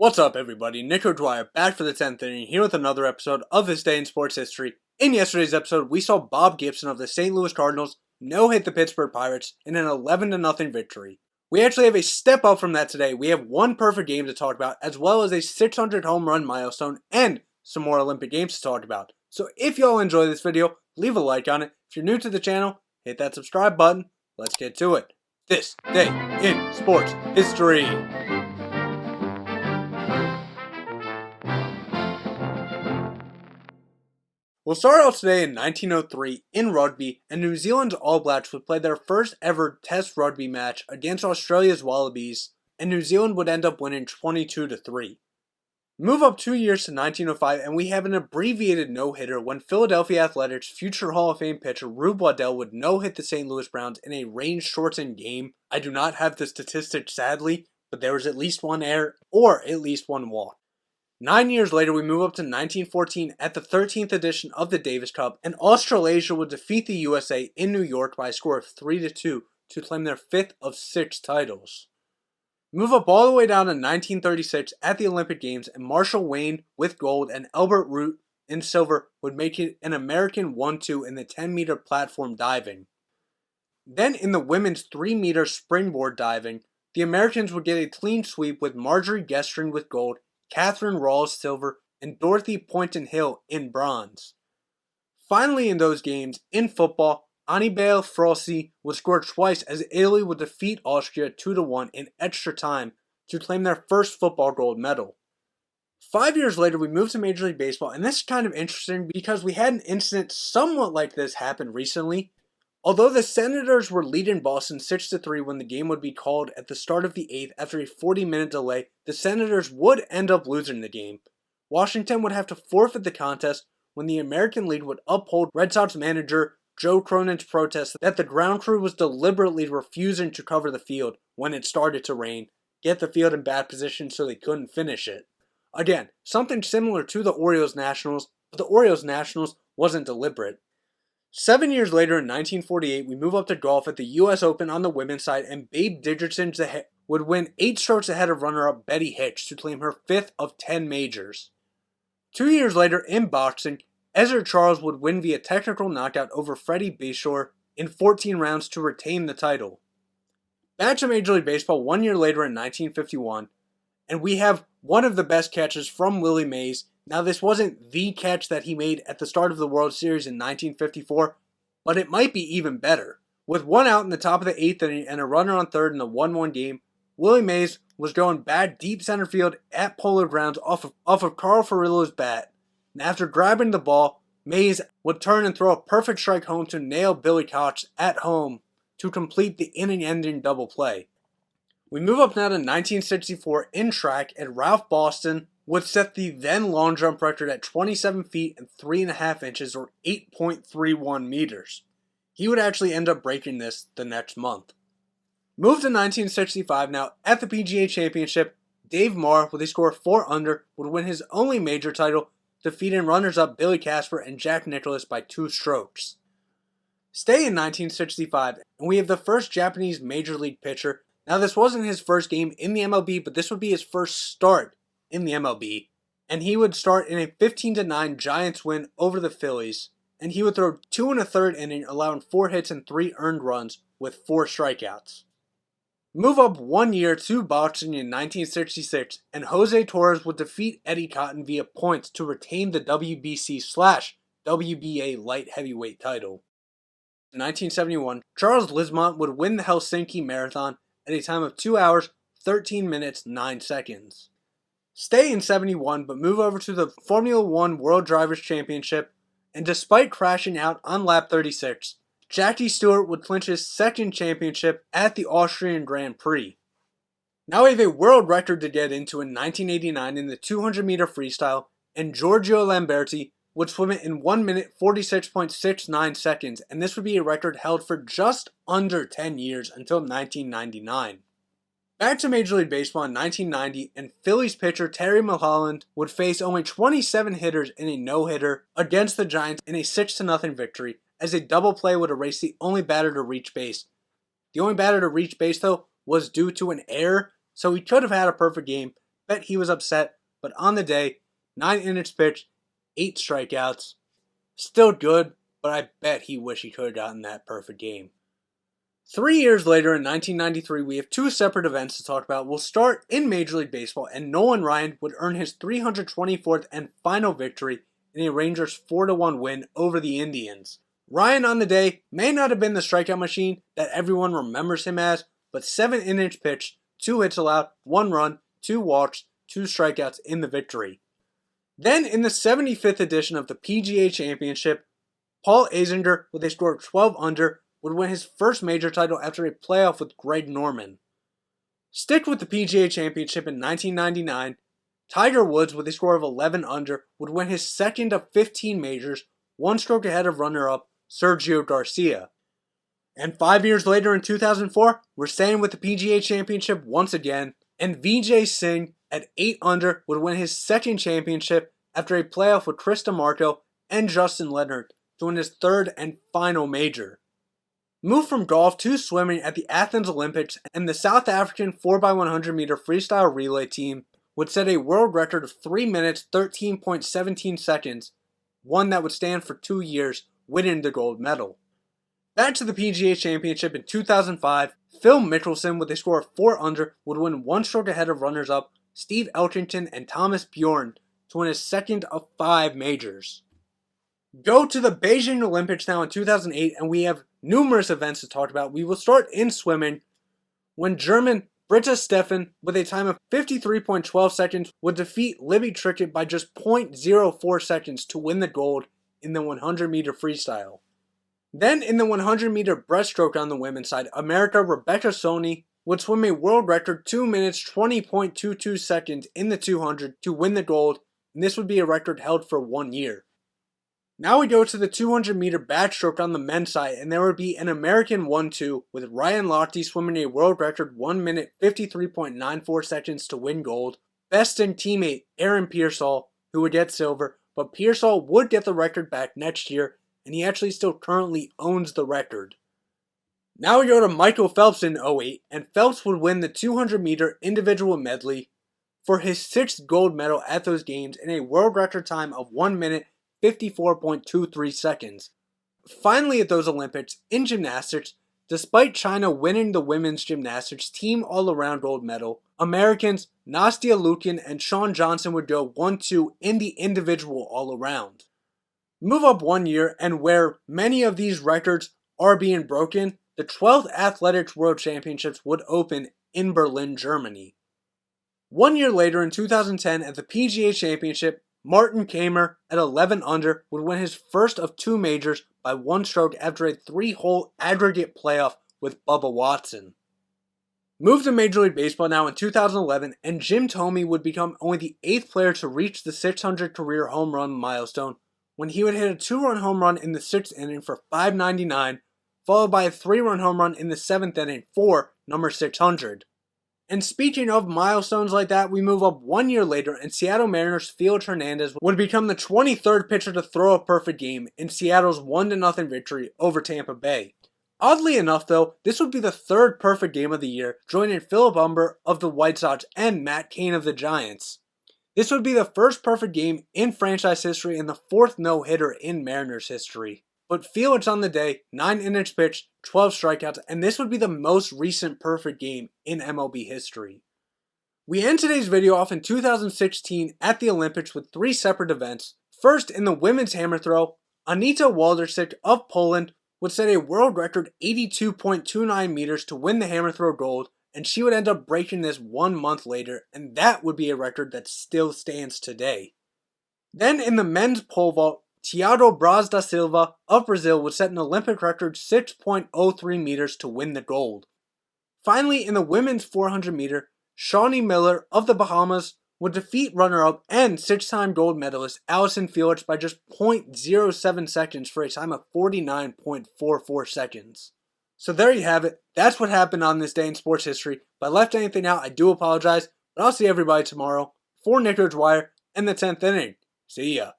What's up, everybody? Nick O'Dwyer back for the 10th inning here with another episode of This Day in Sports History. In yesterday's episode, we saw Bob Gibson of the St. Louis Cardinals no-hit the Pittsburgh Pirates in an 11-0 victory. We actually have a step up from that today. We have one perfect game to talk about, as well as a 600 home run milestone and some more Olympic Games to talk about. So if y'all enjoy this video, leave a like on it. If you're new to the channel, hit that subscribe button. Let's get to it. This Day in Sports History. We'll start out today in 1903 in rugby, and New Zealand's All Blacks would play their first ever Test rugby match against Australia's Wallabies, and New Zealand would end up winning 22-3. Move up 2 years to 1905, and we have an abbreviated no-hitter when Philadelphia Athletics future Hall of Fame pitcher Rube Waddell would no-hit the St. Louis Browns in a range-shortened game. I do not have the statistics, sadly, but there was at least one error or at least one walk. 9 years later, we move up to 1914 at the 13th edition of the Davis Cup, and Australasia would defeat the USA in New York by a score of 3-2 to claim their 5th of 6 titles. Move up all the way down to 1936 at the Olympic Games, and Marshall Wayne with gold and Albert Root in silver would make it an American 1-2 in the 10-meter platform diving. Then in the women's 3-meter springboard diving, the Americans would get a clean sweep with Marjorie Gestring with gold, Catherine Rawls silver, and Dorothy Poynton-Hill in bronze. Finally in those games, in football, Annibale Frossi would score twice as Italy would defeat Austria 2-1 in extra time to claim their first football gold medal. 5 years later, we moved to Major League Baseball, and this is kind of interesting because we had an incident somewhat like this happen recently. Although the Senators were leading Boston 6-3 when the game would be called at the start of the 8th after a 40-minute delay, the Senators would end up losing the game. Washington would have to forfeit the contest when the American League would uphold Red Sox manager Joe Cronin's protest that the ground crew was deliberately refusing to cover the field when it started to rain, get the field in bad position so they couldn't finish it. Again, something similar to the Orioles-Nationals, but the Orioles-Nationals wasn't deliberate. 7 years later in 1948, we move up to golf at the U.S. Open on the women's side, and Babe Didrikson would win 8 strokes ahead of runner-up Betty Hicks to claim her 5th of 10 majors. 2 years later in boxing, Ezra Charles would win via technical knockout over Freddie Bashore in 14 rounds to retain the title. Back to Major League Baseball 1 year later in 1951, and we have one of the best catches from Willie Mays. Now, this wasn't the catch that he made at the start of the World Series in 1954, but it might be even better. With one out in the top of the 8th inning and a runner on third in the 1-1 game, Willie Mays was going back deep center field at Polar Grounds off of Carl Furillo's bat. And after grabbing the ball, Mays would turn and throw a perfect strike home to nail Billy Cox at home to complete the inning-ending double play. We move up now to 1964 in track, and Ralph Boston would set the then long jump record at 27 feet and 3.5 inches or 8.31 meters. He would actually end up breaking this the next month. Move to 1965 now at the PGA Championship, Dave Marr with a score of 4 under would win his only major title, defeating runners-up Billy Casper and Jack Nicklaus by 2 strokes. Stay in 1965, and we have the first Japanese Major League pitcher. Now this wasn't his first game in the MLB, but this would be his first start in the MLB, and he would start in a 15-9 Giants win over the Phillies, and he would throw 2 1/3 inning, allowing 4 hits and 3 earned runs with 4 strikeouts. Move up 1 year to boxing in 1966, and Jose Torres would defeat Eddie Cotton via points to retain the WBC/WBA light heavyweight title. In 1971, Charles Lismont would win the Helsinki Marathon at a time of 2 hours, 13 minutes, 9 seconds. Stay in 71, but move over to the Formula One World Drivers' Championship, and despite crashing out on lap 36, Jackie Stewart would clinch his 2nd championship at the Austrian Grand Prix. Now we have a world record to get into in 1989 in the 200-meter freestyle, and Giorgio Lamberti would swim it in 1 minute 46.69 seconds, and this would be a record held for just under 10 years until 1999. Back to Major League Baseball in 1990, and Phillies pitcher Terry Mulholland would face only 27 hitters in a no-hitter against the Giants in a 6-0 victory, as a double play would erase the only batter to reach base. The only batter to reach base, though, was due to an error, so he could have had a perfect game, bet he was upset, but on the day, 9 innings pitched, 8 strikeouts. Still good, but I bet he wished he could have gotten that perfect game. 3 years later in 1993, we have 2 separate events to talk about. We'll start in Major League Baseball, and Nolan Ryan would earn his 324th and final victory in a Rangers 4-1 win over the Indians. Ryan on the day may not have been the strikeout machine that everyone remembers him as, but 7 innings pitched, 2 hits allowed, 1 run, 2 walks, 2 strikeouts in the victory. Then in the 75th edition of the PGA Championship, Paul Azinger, with a score of 12 under, would win his first major title after a playoff with Greg Norman. Stick with the PGA Championship in 1999, Tiger Woods, with a score of 11 under, would win his second of 15 majors, 1 stroke ahead of runner-up Sergio Garcia. And 5 years later in 2004, we're staying with the PGA Championship once again, and Vijay Singh at 8 under would win his second championship after a playoff with Chris DeMarco and Justin Leonard to win his third and final major. Move from golf to swimming at the Athens Olympics, and the South African 4x100 meter freestyle relay team would set a world record of 3 minutes 13.17 seconds, one that would stand for 2 years, winning the gold medal. Back to the PGA Championship in 2005, Phil Mickelson with a score of 4 under would win 1 stroke ahead of runners-up Steve Elkington and Thomas Bjorn to win his second of 5 majors. Go to the Beijing Olympics now in 2008, and we have numerous events to talk about. We will start in swimming, when German Britta Steffen, with a time of 53.12 seconds, would defeat Libby Trickett by just 0.04 seconds to win the gold in the 100-meter freestyle. Then in the 100-meter breaststroke on the women's side, America Rebecca Soni would swim a world record 2 minutes 20.22 seconds in the 200 to win the gold, and this would be a record held for 1 year. Now we go to the 200-meter backstroke on the men's side, and there would be an American 1-2 with Ryan Lochte swimming a world record 1 minute 53.94 seconds to win gold. Besting teammate Aaron Pearsall, who would get silver, but Pearsall would get the record back next year, and he actually still currently owns the record. Now we go to Michael Phelps in 2008, and Phelps would win the 200-meter individual medley for his 6th gold medal at those games in a world record time of 1 minute 54.23 seconds. Finally at those Olympics, in gymnastics, despite China winning the women's gymnastics team all-around gold medal, Americans Nastia Liukin and Shawn Johnson would go 1-2 in the individual all-around. Move up 1 year, and where many of these records are being broken, the 12th Athletics World Championships would open in Berlin, Germany. 1 year later in 2010 at the PGA Championship, Martin Kaymer at 11 under would win his first of 2 majors by 1 stroke after a 3-hole aggregate playoff with Bubba Watson. Move to Major League Baseball now in 2011, and Jim Thome would become only the 8th player to reach the 600 career home run milestone when he would hit a 2-run home run in the 6th inning for .599, followed by a 3-run home run in the 7th inning for number 600. And speaking of milestones like that, we move up 1 year later, and Seattle Mariners' Felix Hernandez would become the 23rd pitcher to throw a perfect game in Seattle's 1-0 victory over Tampa Bay. Oddly enough though, this would be the 3rd perfect game of the year, joining Philip Humber of the White Sox and Matt Cain of the Giants. This would be the first perfect game in franchise history and the 4th no-hitter in Mariners history. But Felix on the day, 9 innings pitched, 12 strikeouts, and this would be the most recent perfect game in MLB history. We end today's video off in 2016 at the Olympics with 3 separate events. First, in the women's hammer throw, Anita Waldersick of Poland would set a world record 82.29 meters to win the hammer throw gold, and she would end up breaking this 1 month later, and that would be a record that still stands today. Then in the men's pole vault, Thiago Braz da Silva of Brazil would set an Olympic record 6.03 meters to win the gold. Finally, in the women's 400 meter, Shawnee Miller of the Bahamas would defeat runner-up and 6-time gold medalist Allison Felix by just 0.07 seconds for a time of 49.44 seconds. So there you have it. That's what happened on this day in sports history. If I left anything out, I do apologize, but I'll see everybody tomorrow for Nick Wire and the 10th inning. See ya.